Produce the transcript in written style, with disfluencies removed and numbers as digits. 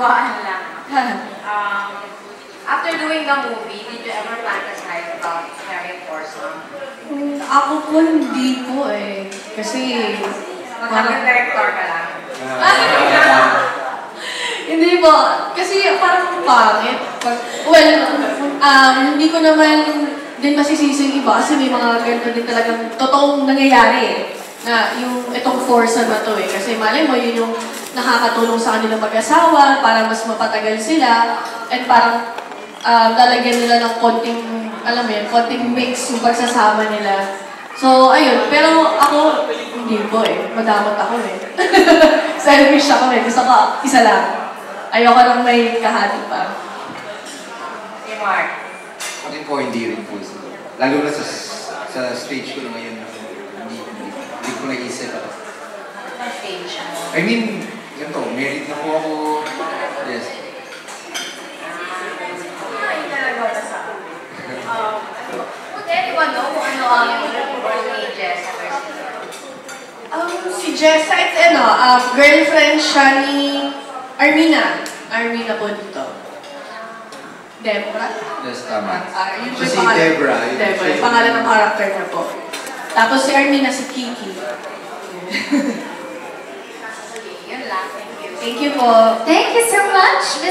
kawaan lang. After doing the movie, did you ever fantasize about Harry Potter? Ako po, hindi po eh. Kasi... Magandang director ka lang. Hindi po. Kasi parang pangit. Well, hindi ko naman din masisisi yung iba kasi may mga ganito din talagang totoong nangyayari eh. Na yung itong Forza na to eh. Kasi malay mo, yun yung nakakatulong sa kanilang mag-asawa para mas mapatagal sila. And parang lalagyan nila ng konting, alam mo yun, konting mix yung pagsasama nila. So, ayun. Pero ako, hindi po eh. Madamot ako eh. Selfish ako eh. Gusto ko isa lang. Ayoko nang may kahati pa. Si Mark. Ako po, hindi rin po. Lalo na sa stage ko na ngayon, hindi ko naisip. Sa stage mo? I mean, ganito, married na po ako. Yes. Ay, talaga wala sa akin. Would anyone know kung ano ang role ni Jessa versus Si Jessa, it's girlfriend siya ni Armina. Armina po dito. Debra? Yes, tama. Yun po So, yung si pangalan. Debra. Debra, yung pangalan ng character niya po. Tapos si Armina, si Kiki. Yun lang, thank you. Thank you po. Thank you so much, Ms.